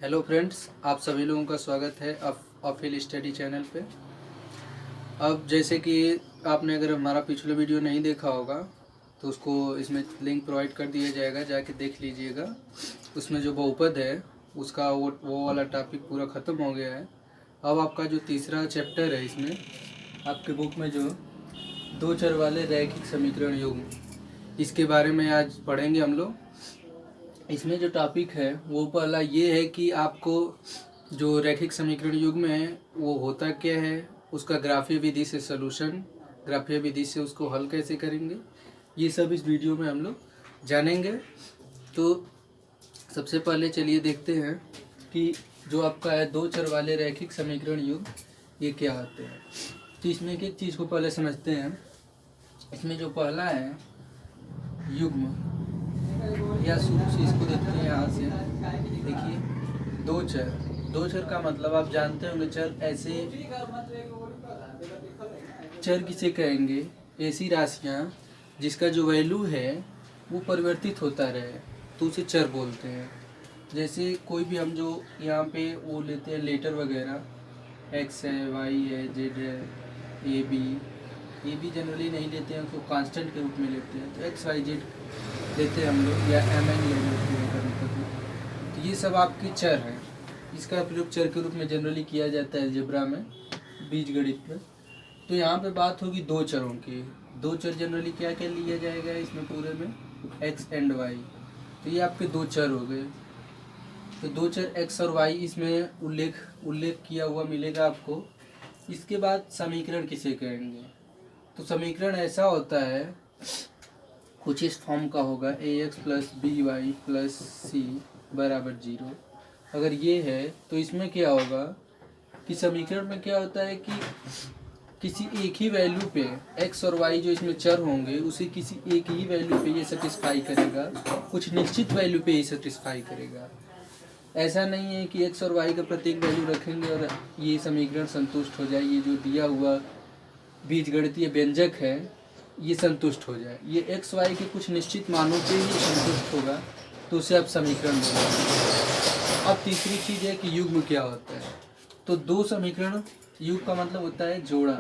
Hello friends, आप सभी लोगों का स्वागत है अफिल स्टडी चैनल पे। अब जैसे कि आपने अगर हमारा पिछले वीडियो नहीं देखा होगा तो उसको इसमें लिंक प्रोवाइड कर दिया जाएगा, जाके देख लीजिएगा। उसमें जो बहुपद है उसका वो वाला टॉपिक पूरा ख़त्म हो गया है। अब आपका जो तीसरा चैप्टर है इसमें आपके बुक में जो दो चर वाले रैखिक समीकरण युग्म, इसके बारे में आज पढ़ेंगे हम लोग। इसमें जो टॉपिक है वो पहला ये है कि आपको जो रैखिक समीकरण युग्म है वो होता क्या है, उसका ग्राफीय विधि से सलूशन, ग्राफीय विधि से उसको हल कैसे करेंगे, ये सब इस वीडियो में हम लोग जानेंगे। तो सबसे पहले चलिए देखते हैं कि जो आपका है दो चर वाले रैखिक समीकरण युग्म ये क्या होते हैं। तो इसमें एक एक चीज़ को पहले समझते हैं। इसमें जो पहला है युग्म या शुरू से इसको देखते हैं यहाँ से। देखिए दो चर का मतलब आप जानते होंगे, चर ऐसे चर किसे कहेंगे, ऐसी राशियाँ जिसका जो वैल्यू है वो परिवर्तित होता रहे तो उसे चर बोलते हैं। जैसे कोई भी हम जो यहाँ पे वो लेते हैं लेटर वगैरह, एक्स है, वाई है, जेड है, ए बी जनरली नहीं लेते हैं, उसको कांस्टेंट के रूप में लेते हैं। तो एक्स वाई जेड लेते हैं हम लोग, या एम एन ले लेते हैं कभी। तो ये सब आपके चर हैं। इसका प्रयोग चर के रूप में जनरली किया जाता है अलजेब्रा में, बीजगणित में। तो यहाँ पे बात होगी दो चरों की। दो चर जनरली क्या क्या लिया जाएगा इसमें पूरे में, एक्स एंड वाई। तो ये आपके दो चर हो गए। तो दो चर एक्स और वाई इसमें उल्लेख किया हुआ मिलेगा आपको। इसके बाद समीकरण किसे कहेंगे, तो समीकरण ऐसा होता है कुछ इस फॉर्म का होगा, a x plus b y plus c बराबर 0। अगर ये है तो इसमें क्या होगा कि समीकरण में क्या होता है कि किसी एक ही वैल्यू पे एक्स और वाई जो इसमें चर होंगे उसे किसी एक ही वैल्यू पे ये सेटिस्फाई करेगा, कुछ निश्चित वैल्यू पे ये सेटिस्फाई करेगा। ऐसा नहीं है कि एक्स और वाई का प्रत्येक वैल्यू रखेंगे और ये समीकरण संतुष्ट हो जाए, ये जो दिया हुआ बीजगणितीय व्यंजक है ये संतुष्ट हो जाए। ये एक्स वाई के कुछ निश्चित मानों पे ही संतुष्ट होगा तो उसे आप समीकरण बोलेंगे। अब तीसरी चीज़ है कि युग्म क्या होता है। तो दो समीकरण, युग्म का मतलब होता है जोड़ा,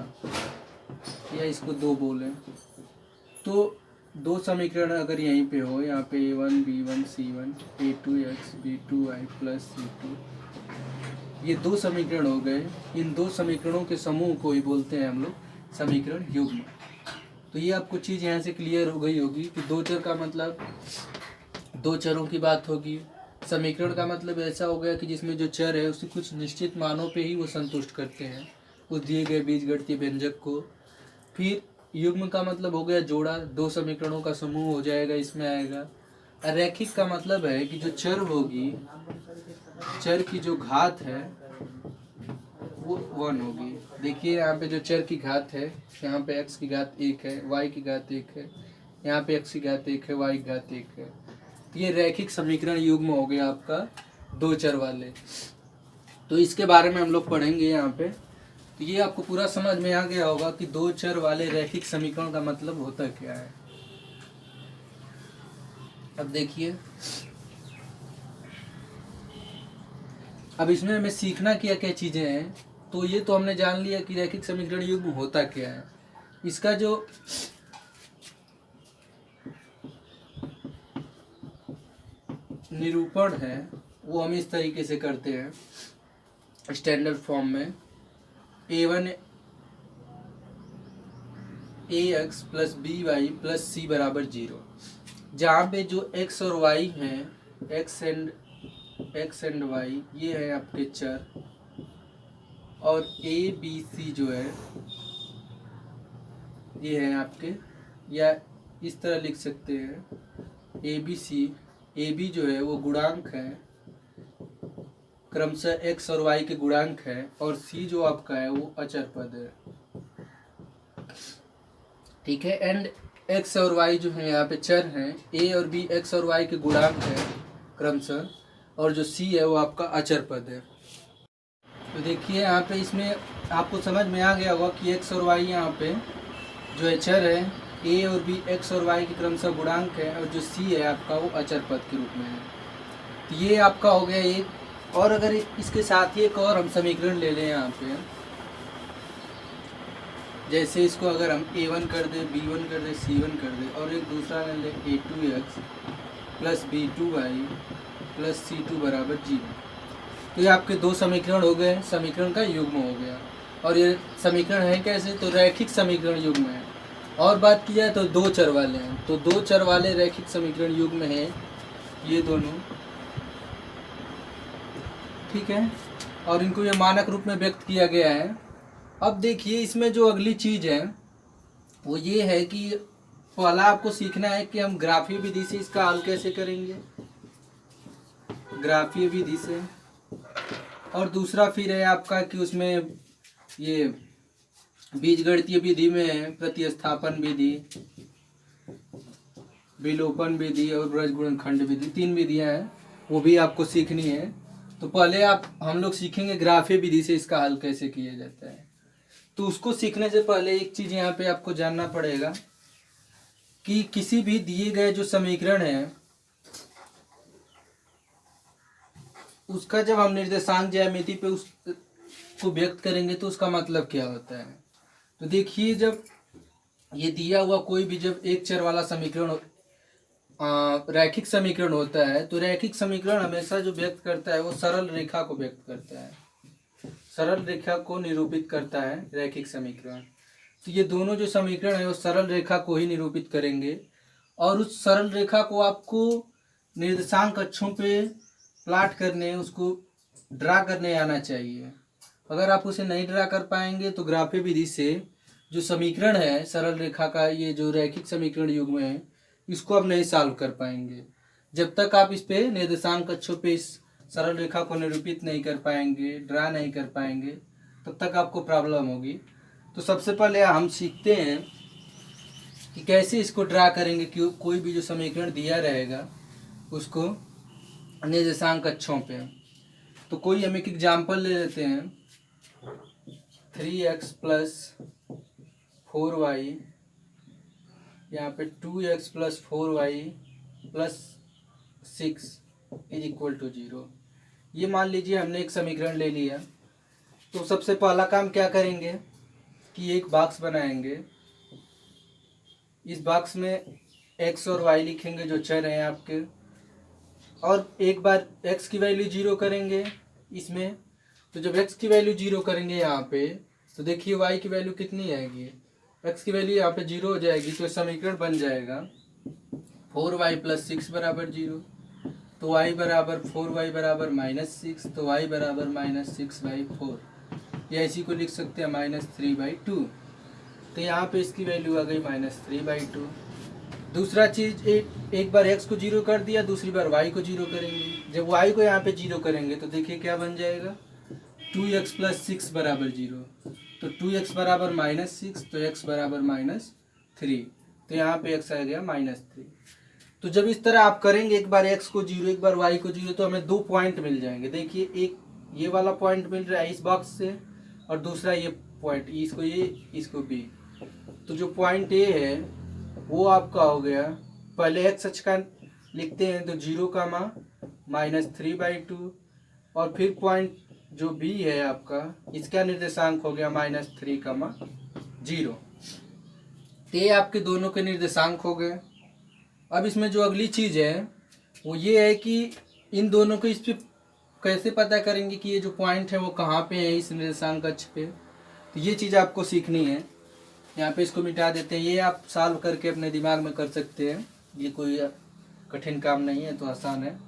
या इसको दो बोलें। तो दो समीकरण अगर यहीं पे हो, यहाँ पे a1 b1 c1 a2x b2y plus c2, ये दो समीकरण हो गए। इन दो समीकरणों के समूह को ही बोलते हैं हम लोग समीकरण युग्म। तो ये आपको चीज़ यहाँ से क्लियर हो गई होगी कि दो चर का मतलब दो चरों की बात होगी। समीकरण का मतलब ऐसा हो गया कि जिसमें जो चर है उसे कुछ निश्चित मानों पे ही वो संतुष्ट करते हैं उस दिए गए बीजगणितीय व्यंजक को। फिर युग्म का मतलब हो गया जोड़ा, दो समीकरणों का समूह हो जाएगा, इसमें आएगा। रैखिक का मतलब है कि जो चर होगी, चर की जो घात है वो 1 होगी। देखिए यहाँ पे जो चर की घात है, यहाँ पे x की घात 1 है, y की घात 1 है, यहाँ पे x की घात 1 है, y की घात 1 है। ये रैखिक समीकरण युग्म हो गया आपका दो चर वाले। तो इसके बारे में हम लोग पढ़ेंगे यहाँ पे। तो ये आपको पूरा समझ में आ गया होगा कि दो चर वाले रैखिक समीकरण का मतलब होता क्या है। अब देखिए, अब इसमें हमें सीखना क्या क्या चीज़ें हैं। तो ये तो हमने जान लिया कि रैखिक समीकरण युग्म होता क्या है। इसका जो निरूपण है वो हम इस तरीके से करते हैं स्टैंडर्ड फॉर्म में, a1 ax plus b y plus c बराबर 0, जहाँ पे जो x और y हैं, x एंड y ये है आपके चर, और a b c जो है ये है आपके, या इस तरह लिख सकते हैं a b c। a b जो है वो गुणांक है, क्रमशः x और y के गुणांक है, और c जो आपका है वो अचर पद है। ठीक है। एंड x और y जो है यहाँ पे चर हैं, a और b x और y के गुणांक है क्रमशः, और जो c है वो आपका अचर पद है। तो देखिए यहाँ पे इसमें आपको समझ में आ गया होगा कि x और y यहाँ पे जो है चर है, a और b x और y के क्रमशः गुणांक है, और जो c है आपका वो अचर पद के रूप में है। तो ये आपका हो गया एक और अगर इसके साथ ही एक और हम समीकरण ले लें यहाँ पे, जैसे इसको अगर हम a1 कर दें, b1 कर दें, c1 कर दें, और एक दूसरा ले लें a2x plus b2y plus c2 बराबर 0, तो ये आपके दो समीकरण हो गए, समीकरण का युग्म हो गया। और ये समीकरण है कैसे, तो रैखिक समीकरण युग्म है। और बात की जाए तो दो चर वाले हैं, तो दो चर वाले रैखिक समीकरण युग्म है ये दोनों, ठीक है। और इनको ये मानक रूप में व्यक्त किया गया है। अब देखिए इसमें जो अगली चीज़ है वो ये है कि पहला आपको सीखना है कि हम ग्राफीय विधि से इसका हल कैसे करेंगे, ग्राफीय विधि से। और दूसरा फिर है आपका कि उसमें ये बीजगणितीय विधि में प्रतिस्थापन विधि, विलोपन विधि और ब्रज गुणनखंड विधि, 3 विधियां हैं, वो भी आपको सीखनी है। तो पहले हम लोग सीखेंगे ग्राफीय विधि से इसका हल कैसे किया जाता है। तो उसको सीखने से पहले एक चीज़ यहाँ पे आपको जानना पड़ेगा कि किसी भी दिए गए जो समीकरण है उसका जब हम निर्देशांक ज्यामिति पे उसको व्यक्त करेंगे तो उसका मतलब क्या होता है। तो देखिए जब ये दिया हुआ कोई भी जब एक चर वाला समीकरण रैखिक समीकरण होता है, तो रैखिक समीकरण हमेशा जो व्यक्त करता है वो सरल रेखा को व्यक्त करता है, सरल रेखा को निरूपित करता है रैखिक समीकरण। तो ये दोनों जो समीकरण है वो सरल रेखा को ही निरूपित करेंगे, और उस सरल रेखा को आपको निर्देशांक अक्षों पे प्लाट करने, उसको ड्रा करने आना चाहिए। अगर आप उसे नहीं ड्रा कर पाएंगे तो ग्राफीय विधि से जो समीकरण है सरल रेखा का, ये जो रैखिक समीकरण युग्म है, इसको आप नहीं सॉल्व कर पाएंगे। जब तक आप इस पे निर्देशांक अक्षों पे इस सरल रेखा को निरूपित नहीं कर पाएंगे, ड्रा नहीं कर पाएंगे, तब तक आपको प्रॉब्लम होगी। तो सबसे पहले हम सीखते हैं कि कैसे इसको ड्रा करेंगे कि कोई भी जो समीकरण दिया रहेगा उसको निर्देशांक अक्षों पे। तो कोई हम एक एग्जाम्पल ले लेते हैं, 3x प्लस 4y, यहाँ पे 2x plus 4y plus 6 is equal to 0। ये मान लीजिए हमने एक समीकरण ले लिया। तो सबसे पहला काम क्या करेंगे कि एक बॉक्स बनाएंगे, इस बॉक्स में x और y लिखेंगे जो चर हैं आपके, और एक बार x की वैल्यू 0 करेंगे इसमें। तो जब x की वैल्यू 0 करेंगे यहाँ पे, तो देखिए y की वैल्यू कितनी आएगी, x की वैल्यू यहाँ पे 0 हो जाएगी। तो समीकरण बन जाएगा 4y प्लस 6 बराबर 0। तो y बराबर 4y बराबर -6, तो y बराबर -6/4, या इसी को लिख सकते हैं -3/2। तो यहाँ पे इसकी वैल्यू आ गई -3/2। दूसरा चीज एक बार x को 0 कर दिया, दूसरी बार y को 0 करेंगे। जब y को यहाँ पे 0 करेंगे तो देखिए क्या बन जाएगा, 2x प्लस 6 बराबर 0। तो 2x बराबर -6, तो x बराबर -3, तो यहाँ पे x आ गया -3। तो जब इस तरह आप करेंगे, एक बार x को 0 एक बार y को 0, तो हमें 2 पॉइंट मिल जाएंगे। देखिए एक ये वाला पॉइंट मिल रहा है इस बॉक्स से, और दूसरा ये पॉइंट, इसको ये इसको b। तो जो पॉइंट a है वो आपका हो गया, पहले x अक्ष का लिखते हैं तो 0, -3/2, और फिर पॉइंट जो b है आपका, इसका निर्देशांक हो गया -3, 0। तो ये आपके दोनों के निर्देशांक हो गए। अब इसमें जो अगली चीज़ है वो ये है कि इन दोनों को इस पे कैसे पता करेंगे कि ये जो पॉइंट है वो कहाँ पे है इस निर्देशांक अक्ष पे। तो ये चीज़ आपको सीखनी है। यहाँ पे इसको मिटा देते हैं, ये आप सॉल्व करके अपने दिमाग में कर सकते हैं, ये कोई कठिन काम नहीं है, तो आसान है,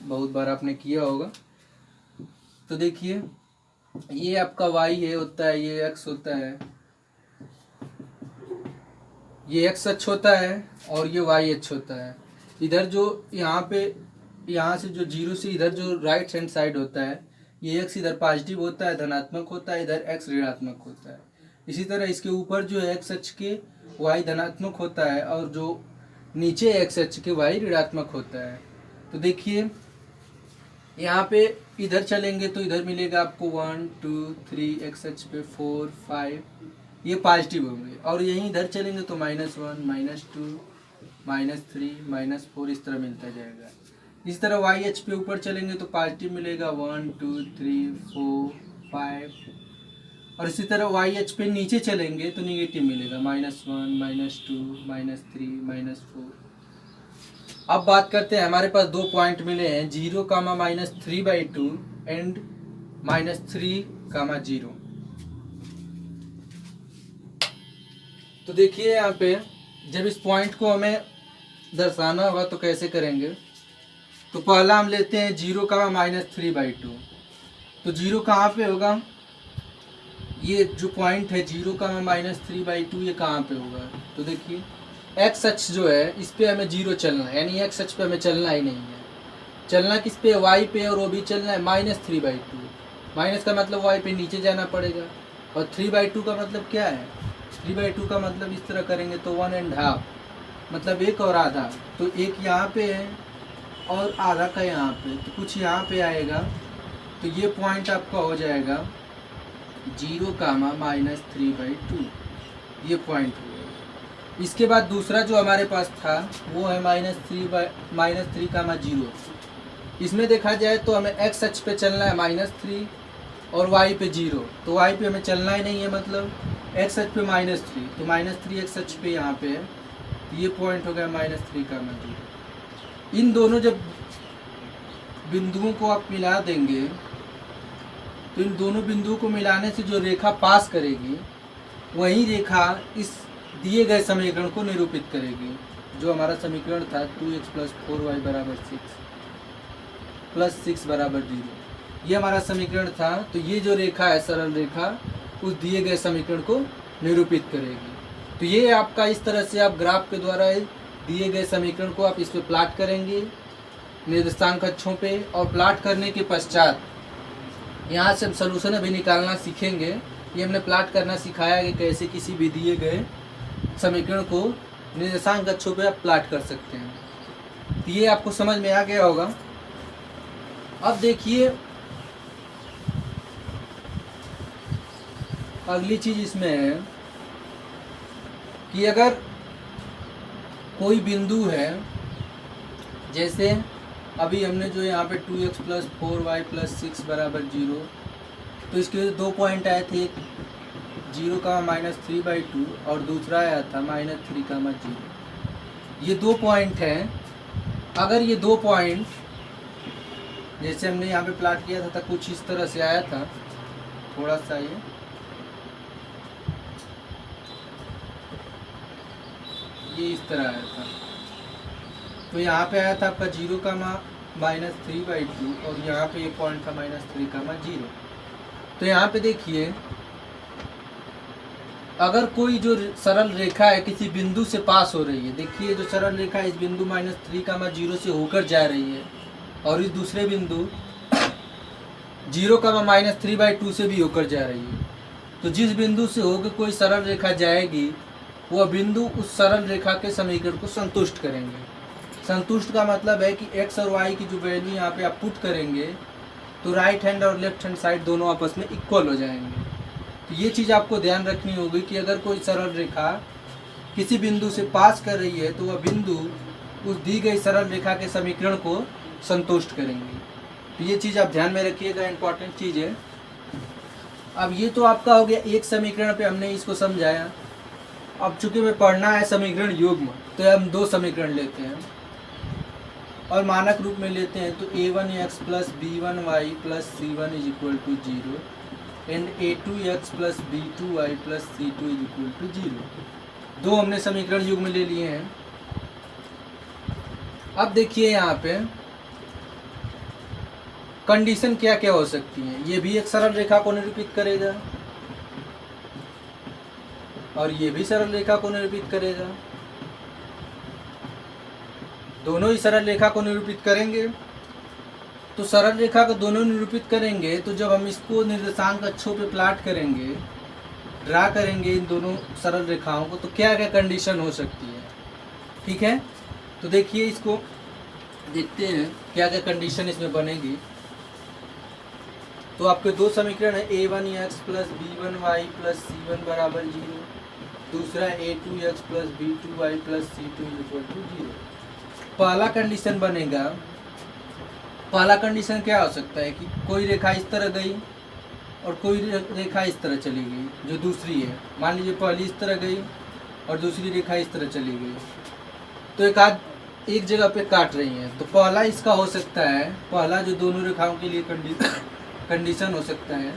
बहुत बार आपने किया होगा। तो देखिए ये आपका y है होता है, ये x होता है, ये x अक्ष होता है और ये y अक्ष होता है। इधर जो यहाँ से जो 0 से इधर जो राइट हैंड साइड होता है, ये x इधर पॉजिटिव होता है, धनात्मक होता है, इधर x ऋणात्मक होता है। इसी तरह इसके ऊपर जो है x अक्ष के y धनात्मक होता है, और जो नीचे x अक्ष के y ऋणात्मक होता है। तो देखिए यहाँ पे इधर चलेंगे तो इधर मिलेगा आपको 1 2 3, x अक्ष पे 4 5, ये पॉजिटिव होंगे, और यहीं इधर चलेंगे तो -1 -2 -3 -4, इस तरह मिलता जाएगा। इस तरह वाई एच पे ऊपर चलेंगे तो पॉजिटिव मिलेगा 1 2 3 4 5, और इसी तरह वाई एच पे नीचे चलेंगे तो निगेटिव मिलेगा -1 -2 -3 -4। अब बात करते हैं, हमारे पास दो पॉइंट मिले हैं 0, -3/2 एंड -3, 0। तो देखिए यहाँ पे जब इस पॉइंट को हमें दर्शाना होगा तो कैसे करेंगे। तो पहला हम लेते हैं 0, -3/2। तो 0 कहाँ पे होगा, ये जो पॉइंट है 0, -3/2 ये कहाँ पे होगा। तो देखिए एक्स अक्ष जो है इस पे हमें 0 चलना है, यानी एक्स अक्ष पे हमें चलना ही नहीं है। चलना किस पे, वाई पे, और वो भी चलना है -3/2। माइनस का मतलब वाई पे नीचे जाना पड़ेगा, और 3/2 का मतलब क्या है, 3/2 का मतलब इस तरह करेंगे तो 1.5, मतलब एक और आधा। तो एक यहाँ पे है और आधा का यहाँ पे, तो कुछ यहाँ पे आएगा। तो ये पॉइंट आपका हो जाएगा 0, -3/2, ये पॉइंट हो गया। इसके बाद दूसरा जो हमारे पास था वो है -3, 0। इसमें देखा जाए तो हमें एक्स अक्ष पे चलना है -3 और वाई पे 0। तो वाई पे हमें चलना ही नहीं है, मतलब एक्स अक्ष पे -3, तो -3 एक्स अक्ष पे यहाँ पे है। तो ये पॉइंट हो गया -3, 0। इन दोनों जब बिंदुओं को आप मिला देंगे तो इन दोनों बिंदुओं को मिलाने से जो रेखा पास करेगी वही रेखा इस दिए गए समीकरण को निरूपित करेगी। जो हमारा समीकरण था 2x + 4y = 6 + 6 = 0, ये हमारा समीकरण था। तो ये जो रेखा है सरल रेखा उस दिए गए समीकरण को निरूपित करेगी। तो ये आपका इस तरह से आप ग्राफ के द्वारा दिए गए समीकरण को आप इस पे प्लाट करेंगे निर्देशांक अक्षों पे, और प्लाट करने के पश्चात यहाँ से हम सलूशन अभी निकालना सीखेंगे। ये हमने प्लाट करना सिखाया कि कैसे किसी भी दिए गए समीकरण को निर्देशांक अक्षों पे आप प्लाट कर सकते हैं। तो ये आपको समझ में आ गया होगा। अब देखिए अगली चीज इसमें है कि अगर कोई बिंदु है, जैसे अभी हमने जो यहाँ पे 2x + 4y + 6 = 0, तो इसके दो पॉइंट आए थे, एक 0, -3/2 और दूसरा आया था -3, 0। ये दो पॉइंट हैं। अगर ये दो पॉइंट जैसे हमने यहाँ पे प्लाट किया था कुछ इस तरह से आया था, थोड़ा सा ये इस तरह आया था। तो यहाँ पे आया था आपका 0, -3/2 और यहाँ पे ये पॉइंट था -3, 0। तो यहाँ पे देखिए अगर कोई जो सरल रेखा है किसी बिंदु से पास हो रही है, देखिए जो सरल रेखा इस बिंदु -3, 0 से होकर जा रही है, और इस दूसरे बिंदु 0, -3/2 से भी होकर जा रही है। तो जिस बिंदु से होकर कोई सरल रेखा जाएगी वह बिंदु उस सरल रेखा के समीकरण को संतुष्ट करेंगे। संतुष्ट का मतलब है कि एक्स और वाई की जो वैल्यू यहाँ पे आप पुट करेंगे तो राइट हैंड और लेफ्ट हैंड साइड दोनों आपस में इक्वल हो जाएंगे। तो ये चीज़ आपको ध्यान रखनी होगी कि अगर कोई सरल रेखा किसी बिंदु से पास कर रही है तो वह बिंदु उस दी गई सरल रेखा के समीकरण को संतुष्ट करेंगे। तो ये चीज़ आप ध्यान में रखिएगा, इम्पॉर्टेंट चीज़ है। अब ये तो आपका हो गया एक समीकरण पे हमने इसको समझाया। अब चूंकि हमें पढ़ना है समीकरण युग्म, तो हम दो समीकरण लेते हैं और मानक रूप में लेते हैं। तो a1x + b1y + c1 = 0 and a2x + b2y + c2 = 0। दो हमने समीकरण युग्म ले लिए हैं। अब देखिए यहाँ पे कंडीशन क्या क्या हो सकती है। ये भी एक सरल रेखा को निरूपित करेगा और ये भी सरल रेखा को निरूपित करेगा, दोनों ही सरल रेखा को निरूपित करेंगे। तो सरल रेखा को दोनों निरूपित करेंगे तो जब हम इसको निर्देशांक अक्षों पे प्लाट करेंगे, ड्रा करेंगे इन दोनों सरल रेखाओं को, तो क्या क्या कंडीशन हो सकती है। ठीक है, तो देखिए इसको देखते हैं क्या क्या कंडीशन इसमें बनेगी। तो आपके दो समीकरण है a1x + b1y + c1 = 0, दूसरा a2x + b2y + c2 = 0। पहला कंडीशन बनेगा पहला कंडीशन क्या हो सकता है कि कोई रेखा इस तरह गई और कोई रेखा इस तरह चली गई जो दूसरी है। मान लीजिए पहली इस तरह गई और दूसरी रेखा इस तरह चली गई, तो एक जगह पे काट रही है। तो पहला इसका हो सकता है, पहला जो दोनों रेखाओं के लिए कंडीशन हो सकता है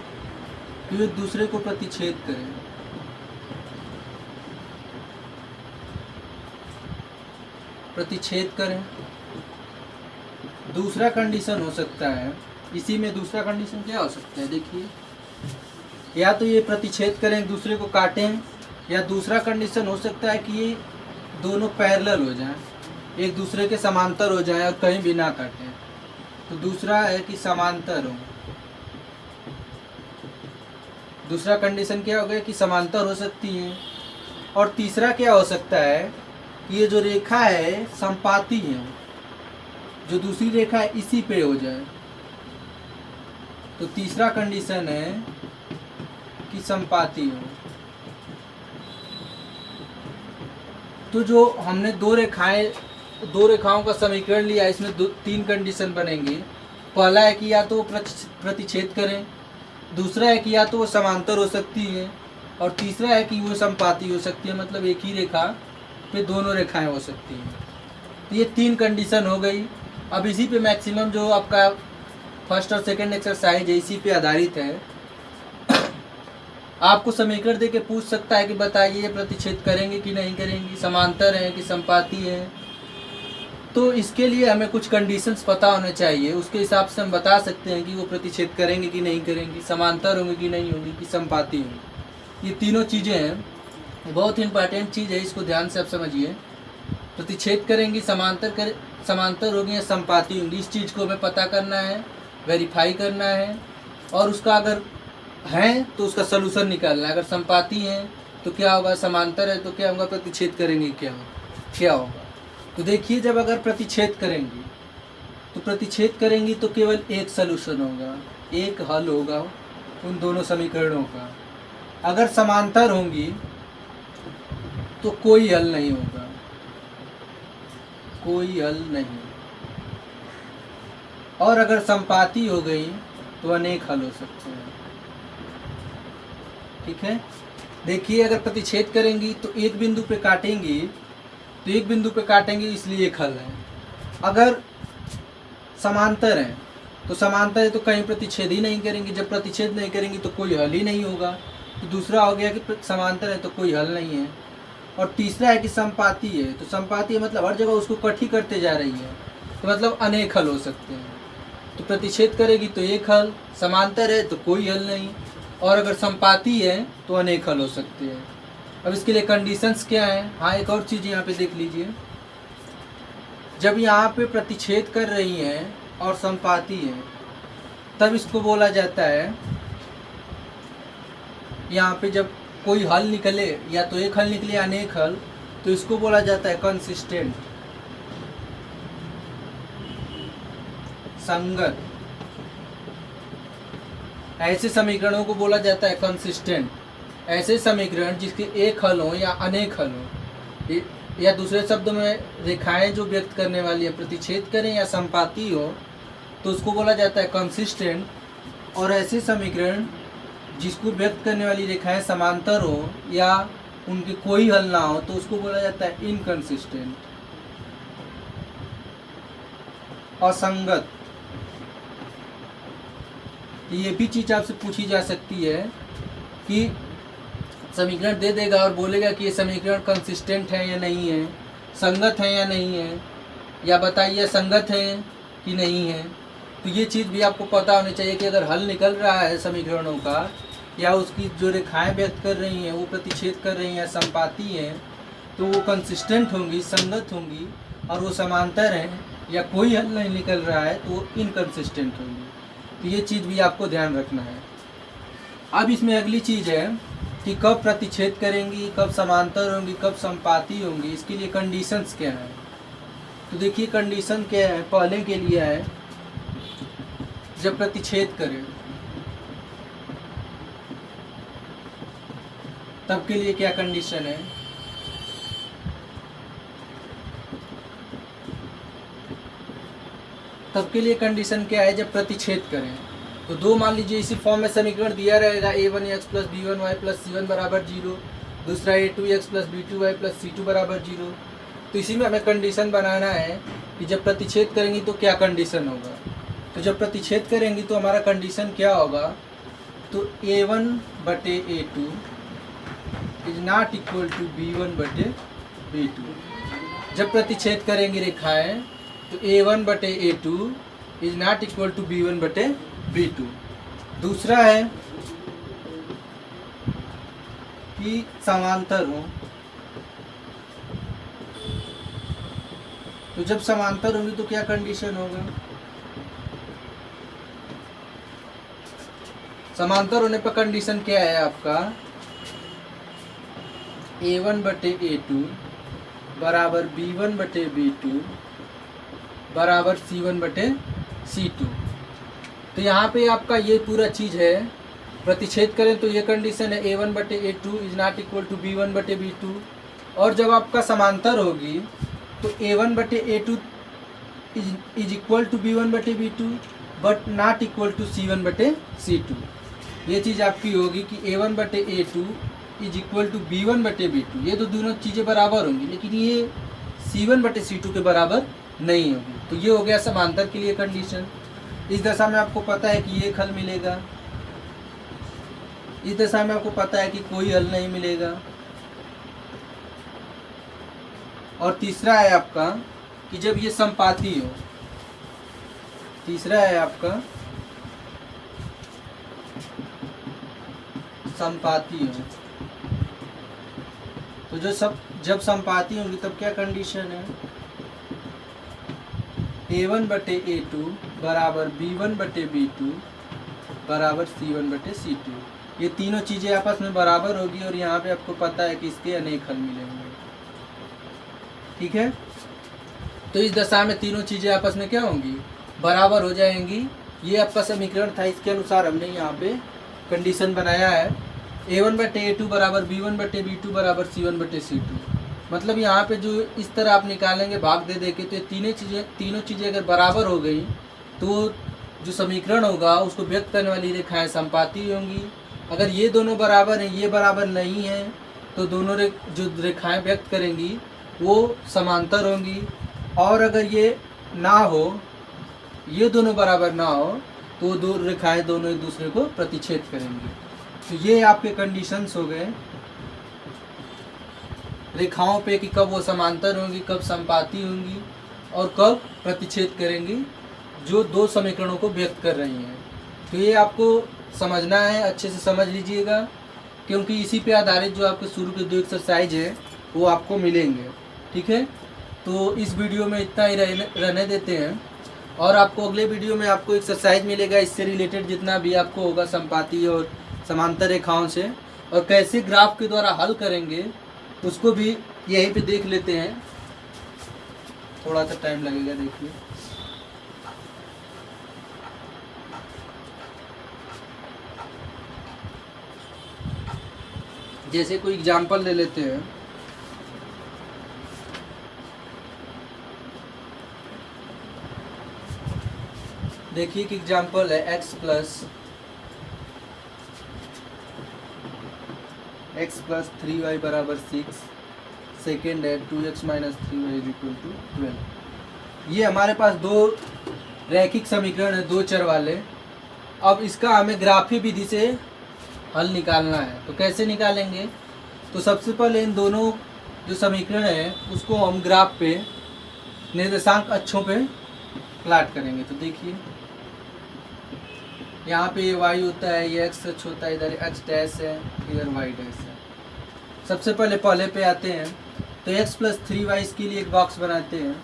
कि वे दूसरे को प्रतिच्छेद करें। प्रतिच्छेद करें। दूसरा कंडीशन हो सकता है, इसी में दूसरा कंडीशन क्या हो सकता है, देखिए, या तो ये प्रतिच्छेद करें, एक दूसरे को काटें, या दूसरा कंडीशन हो सकता है कि ये दोनों पैरेलल हो जाएं, एक दूसरे के समांतर हो जाएं और कहीं भी ना काटें। तो दूसरा है कि समांतर हो। दूसरा कंडीशन क्या हो गया कि समांतर हो सकती है। और तीसरा क्या हो सकता है कि ये जो रेखा है संपाती है, जो दूसरी रेखा है इसी पे हो जाए। तो तीसरा कंडीशन है कि संपाती हो। तो जो हमने दो रेखाओं का समीकरण लिया, इसमें तीन कंडीशन बनेंगे। पहला है कि या तो वो प्रतिच्छेद करें, दूसरा है कि या तो वो समांतर हो सकती है, और तीसरा है कि वो संपाती हो सकती है, मतलब एक ही रेखा पे दोनों रेखाएं हो सकती हैं। तो ये तीन कंडीशन हो गई। अब इसी पे मैक्सिमम जो आपका फर्स्ट और सेकंड एक्सरसाइज है इसी पे आधारित है। आपको समीकरण दे के पूछ सकता है कि बताइए ये प्रतिच्छेद करेंगे कि नहीं करेंगी, समांतर है कि संपाती है। तो इसके लिए हमें कुछ कंडीशंस पता होने चाहिए, उसके हिसाब से हम बता सकते हैं कि वो प्रतिच्छेद करेंगे कि नहीं करेंगी, समांतर होंगी कि नहीं होंगी, कि संपाती होंगी। ये तीनों चीज़ें हैं, बहुत इंपॉर्टेंट चीज़ है, इसको ध्यान से आप समझिए। प्रतिच्छेद करेंगी, समांतर होगी या संपाती होंगी, इस चीज़ को हमें पता करना है, वेरीफाई करना है, और उसका अगर है तो उसका सलूशन निकालना है। अगर संपाती है तो क्या होगा, समांतर है तो क्या होगा, प्रतिच्छेद करेंगे क्या होगा। तो देखिए, जब अगर प्रतिच्छेद करेंगी तो केवल एक सलूशन होगा, एक हल होगा उन दोनों समीकरणों का। अगर समांतर होंगी तो कोई हल नहीं होगा, कोई हल नहीं। और अगर संपाती हो गई तो अनेक हल हो सकते हैं। ठीक है, देखिए, अगर प्रतिच्छेद करेंगी तो एक बिंदु पे काटेंगी, इसलिए एक हल है। अगर समांतर है तो कहीं प्रतिच्छेद ही नहीं करेंगी, जब प्रतिच्छेद नहीं करेंगी तो कोई हल ही नहीं होगा। तो दूसरा हो गया कि समांतर है तो कोई हल नहीं है। और तीसरा है कि संपाती है, तो संपाती है मतलब हर जगह उसको इकट्ठी करते जा रही है, तो मतलब अनेक हल हो सकते हैं। तो प्रतिच्छेद करेगी तो एक हल, समांतर है तो कोई हल नहीं, और अगर संपाती है तो अनेक हल हो सकते हैं। अब इसके लिए कंडीशंस क्या हैं? हाँ, एक और चीज़ यहाँ पे देख लीजिए, जब यहाँ पे प्रतिच्छेद कर रही हैं और संपाती हैं तब इसको बोला जाता है, यहाँ पे जब कोई हल निकले, या तो एक हल निकले या अनेक हल, तो इसको बोला जाता है कंसिस्टेंट, संगत। ऐसे समीकरणों को बोला जाता है कंसिस्टेंट। ऐसे समीकरण जिसके एक हल हो या अनेक हल हो, या दूसरे शब्दों में रेखाएं जो व्यक्त करने वाली है प्रतिच्छेद करें या संपाती हो, तो उसको बोला जाता है कंसिस्टेंट। और ऐसे समीकरण जिसको व्यक्त करने वाली रेखाएं समांतर हो या उनके कोई हल ना हो, तो उसको बोला जाता है इनकंसिस्टेंट, असंगत। ये भी चीज़ आपसे पूछी जा सकती है कि समीकरण दे देगा और बोलेगा कि ये समीकरण कंसिस्टेंट है या नहीं है, संगत है या नहीं है, या बताइए संगत है कि नहीं है। तो ये चीज़ भी आपको पता होनी चाहिए कि अगर हल निकल रहा है समीकरणों का, या उसकी जो रेखाएं व्यक्त कर रही हैं वो प्रतिच्छेद कर रही हैं या संपाती हैं, तो वो कंसिस्टेंट होंगी, संगत होंगी। और वो समांतर हैं या कोई हल नहीं निकल रहा है तो वो इनकंसिस्टेंट होंगी। तो ये चीज़ भी आपको ध्यान रखना है। अब इसमें अगली चीज़ है कि कब प्रतिच्छेद करेंगी, कब समांतर होंगी, कब संपाती होंगी, इसके लिए कंडीशंस क्या है। तो देखिए, कंडीशन क्या है, पहले के लिए है जब प्रतिच्छेद करें तब के लिए क्या कंडीशन है, तब के लिए कंडीशन क्या है, जब प्रतिच्छेद करें। तो दो मान लीजिए इसी फॉर्म में समीकरण दिया रहेगा, a1x plus b1y plus c1 बराबर 0, दूसरा a2x plus b2y plus c2 बराबर 0। तो इसी में हमें कंडीशन बनाना है कि जब प्रतिच्छेद करेंगी तो क्या कंडीशन होगा। तो जब प्रतिच्छेद करेंगी तो हमारा कंडीशन क्या होगा, तो a1 बटे a2 is not equal to b1 बटे b2। जब प्रतिच्छेद करेंगी रेखाएं तो a1 बटे a2 is not equal to b1 बटे b2। दूसरा है कि समांतर हो, तो जब समांतर होंगी तो क्या कंडीशन होगा, समांतर होने पर कंडीशन क्या है आपका, a1 बटे a2 बराबर b1 बटे b2 बराबर c1 बटे c2। तो यहाँ पे आपका ये पूरा चीज़ है, प्रतिच्छेद करें तो ये कंडीशन है a1 बटे a2 is not equal to b1 बटे b2। और जब आपका समांतर होगी तो a1 बटे a2 is equal to b1 बटे b2 but not equal to c1 बटे c2। ये चीज़ आपकी होगी कि a1 बटे a2 is equal to b1 बटे b2। ये तो दोनों चीज़ें बराबर होंगी, लेकिन ये c1 बटे c2 के बराबर नहीं होगी। तो ये हो गया समांतर के लिए कंडीशन। इस दशा में आपको पता है कि ये हल मिलेगा, इस दशा में आपको पता है कि कोई हल नहीं मिलेगा। और तीसरा है आपका कि जब ये समपाती हो, तीसरा है आपका समपाती हो। तो जब समपाती होंगी तब क्या कंडीशन है, a1 बटे a2 बराबर b1 बटे b2 बराबर c1 बटे c2। ये तीनों चीज़ें आपस में बराबर होगी और यहाँ पे आपको पता है कि इसके अनेक हल मिलेंगे। ठीक है, तो इस दशा में तीनों चीज़ें आपस में क्या होंगी, बराबर हो जाएंगी। ये आपका समीकरण था, इसके अनुसार हमने यहाँ पे कंडीशन बनाया है a1 बटे a2 बराबर b1 बटे b2 बराबर c1 बटे c2। मतलब यहाँ पे जो इस तरह आप निकालेंगे भाग दे दे के, तो ये तीनों चीज़ें अगर बराबर हो गई तो जो समीकरण होगा उसको व्यक्त करने वाली रेखाएं समपाती होंगी। अगर ये दोनों बराबर हैं, ये बराबर नहीं है, तो दोनों जो रेखाएं व्यक्त करेंगी वो समांतर होंगी। और अगर ये ना हो, ये दोनों बराबर ना हो, तो दो रेखाएं दोनों एक दूसरे को प्रतिच्छेद करेंगी। तो ये आपके कंडीशंस हो गए रेखाओं पे कि कब वो समांतर होंगी, कब समपाती होंगी और कब प्रतिच्छेद करेंगी, जो दो समीकरणों को व्यक्त कर रही हैं। तो ये आपको समझना है, अच्छे से समझ लीजिएगा, क्योंकि इसी पे आधारित जो आपके शुरू के 2 एक्सरसाइज है वो आपको मिलेंगे। ठीक है, तो इस वीडियो में इतना ही रहने देते हैं, और आपको अगले वीडियो में आपको एक्सरसाइज मिलेगा इससे रिलेटेड जितना भी आपको होगा समपाती और समांतर रेखाओं से, और कैसे ग्राफ के द्वारा हल करेंगे उसको भी यहीं पे देख लेते हैं। थोड़ा सा टाइम लगेगा, देखिए। जैसे कोई एग्जांपल ले लेते हैं, देखिए कि एग्जांपल है x प्लस 3y बराबर 6, सेकेंड है 2x minus 3y is equal to 12। ये हमारे पास दो रैखिक समीकरण है, दो चर वाले। अब इसका हमें ग्राफी विधि से हल निकालना है। तो कैसे निकालेंगे, तो सबसे पहले इन दोनों जो समीकरण है उसको हम ग्राफ पे निर्देशांक अक्षों पे प्लाट करेंगे। तो देखिए यहाँ पे ये y होता है, ये x अक्ष होता है, इधर x डैश है, इधर y डैश है। सबसे पहले पे आते हैं, तो x प्लस 3y इसके लिए एक बॉक्स बनाते हैं,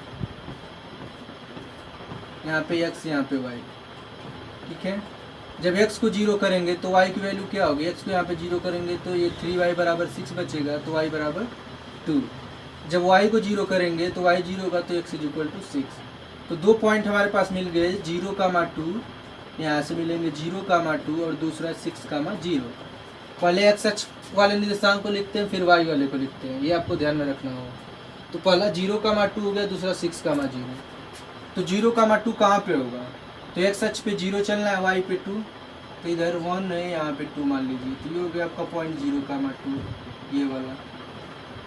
यहाँ पे x यहाँ पे y। ठीक है, जब x को 0 करेंगे तो y की वैल्यू क्या होगी, x को यहाँ पे 0 करेंगे तो ये 3y बराबर 6 बचेगा, तो y बराबर 2। जब y को 0 करेंगे तो y 0 होगा, तो x इज इक्वल टू 6। तो दो पॉइंट हमारे पास मिल गए, 0,2 यहाँ से मिलेंगे 0,2 और दूसरा 6,0। पहले x अक्ष वाले निर्देशांक को लिखते हैं, फिर y वाले को लिखते हैं, ये आपको ध्यान में रखना होगा। तो पहला 0,2 हो गया, दूसरा 6,0। तो 0,2 कहाँ पे होगा? तो एक्स अक्ष पे 0 चलना है, वाई पे 2, तो इधर 1 है, यहाँ पे 2 मान लीजिए, तो ये हो गया आपका पॉइंट 0,2 ये वाला।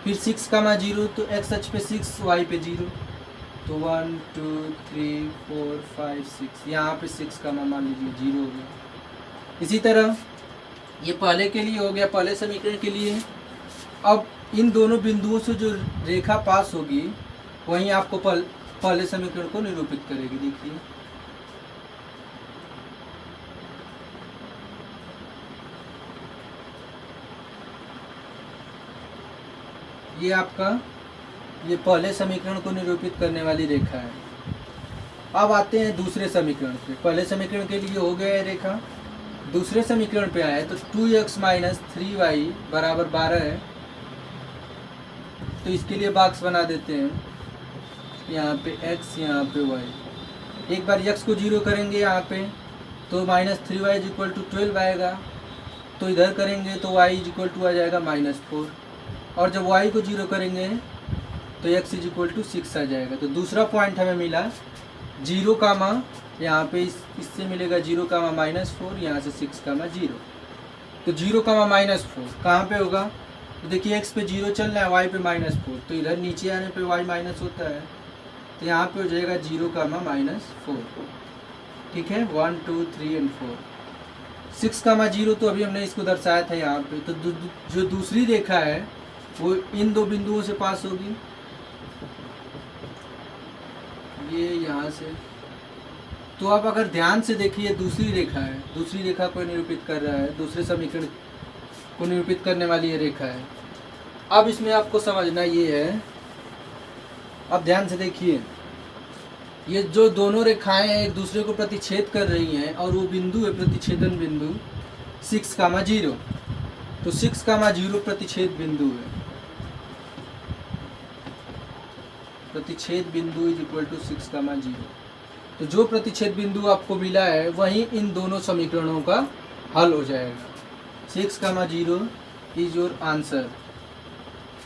फिर 6,0 तो एक्स अक्ष पे 6, वाई पे 0, तो 1 2 3 4 5 6, यहाँ पे 6 का मान लीजिए 0 हो गया। इसी तरह ये पहले के लिए हो गया, पहले समीकरण के लिए। अब इन दोनों बिंदुओं से जो रेखा पास होगी वहीं आपको पहले समीकरण को निरूपित करेगी। देखिए ये आपका ये पहले समीकरण को निरूपित करने वाली रेखा है। अब आते हैं दूसरे समीकरण पे। पहले समीकरण के लिए हो गया है रेखा, दूसरे समीकरण पे आए तो 2x माइनस 3y बराबर 12 है। तो इसके लिए बॉक्स बना देते हैं, यहाँ पे x यहाँ पे y। एक बार x को 0 करेंगे यहाँ पे तो माइनस 3y इक्वल टू 12 आएगा, तो इधर करेंगे तो y इक्वल टू आ जाएगा -4, और जब y को 0 करेंगे तो x इक्वल टू 6 आ जाएगा। तो दूसरा पॉइंट हमें मिला 0 कामा, यहाँ पे इससे मिलेगा 0 कामा -4, यहाँ से 6 कामा 0। तो 0 कामा -4 कहाँ पे होगा? तो देखिए x पे 0 चलना है, y पे -4, तो इधर नीचे आने पे y माइनस होता है, तो यहाँ पे हो जाएगा 0 कामा -4। ठीक है, 1 2 3 और 4। 6 कामा 0 तो अभी हमने इसको दर्शाया था यहाँ पे। तो जो दूसरी रेखा है वो इन दो बिंदुओं से पास होगी, ये यहाँ से। तो आप अगर ध्यान से देखिए, दूसरी रेखा है, दूसरी रेखा को निरूपित कर रहा है, दूसरे समीकरण को निरूपित करने वाली ये रेखा है। अब इसमें आपको समझना ये है, अब ध्यान से देखिए, ये जो दोनों रेखाएं हैं एक दूसरे को प्रतिच्छेद कर रही हैं, और वो बिंदु है प्रतिच्छेदन बिंदु 6,0। तो 6,0 प्रतिच्छेद बिंदु है, प्रतिच्छेद बिंदु इज इक्वल टू 6,0। तो जो प्रतिच्छेद बिंदु आपको मिला है वहीं इन दोनों समीकरणों का हल हो जाएगा। 6,0 इज योर आंसर।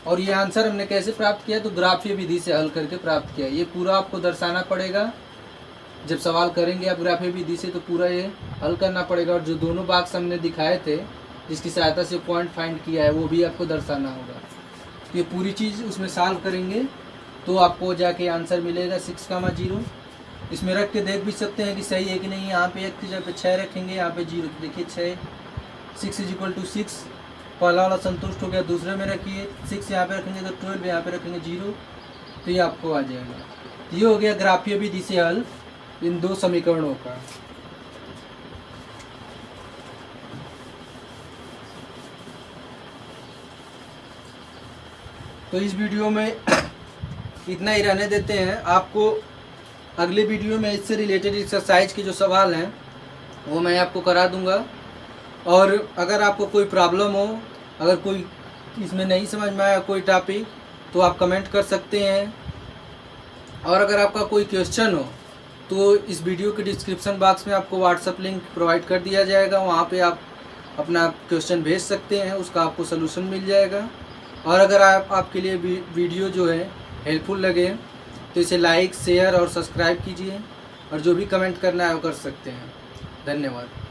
और ये आंसर हमने कैसे प्राप्त किया? तो ग्राफीय विधि से हल करके प्राप्त किया। ये पूरा आपको दर्शाना पड़ेगा, जब सवाल करेंगे आप ग्राफीय विधि से तो पूरा ये हल करना पड़ेगा। और जो दोनों बॉक्स हमने दिखाए थे जिसकी सहायता से पॉइंट फाइंड किया है वो भी आपको दर्शाना होगा। तो ये पूरी चीज़ उसमें सॉल्व करेंगे तो आपको जाके आंसर मिलेगा 6,0। इसमें रख के देख भी सकते हैं कि सही है कि नहीं। यहाँ पे 1 की जगह पे 6 रखेंगे, यहाँ पे 0, तो देखिए 6 इज इक्वल टू 6, पहला वाला संतुष्ट हो गया। दूसरे में रखिए 6 यहाँ पे रखेंगे तो 12 यहाँ पे रखेंगे 0, तो ये आपको आ जाएगा। ये हो गया ग्राफीय विधि से हल इन दो समीकरणों का। तो इस वीडियो में इतना ही रहने देते हैं। आपको अगले वीडियो में इससे रिलेटेड एक्सरसाइज के जो सवाल हैं वो मैं आपको करा दूंगा। और अगर आपको कोई प्रॉब्लम हो, अगर कोई इसमें नहीं समझ में आया कोई टॉपिक, तो आप कमेंट कर सकते हैं। और अगर आपका कोई क्वेश्चन हो तो इस वीडियो के डिस्क्रिप्शन बॉक्स में आपको व्हाट्सएप लिंक प्रोवाइड कर दिया जाएगा, वहाँ पे आप अपना क्वेश्चन भेज सकते हैं, उसका आपको सलूशन मिल जाएगा। और अगर आपके लिए वीडियो जो है हेल्पफुल लगे तो इसे लाइक, शेयर और सब्सक्राइब कीजिए, और जो भी कमेंट करना है वो कर सकते हैं। धन्यवाद।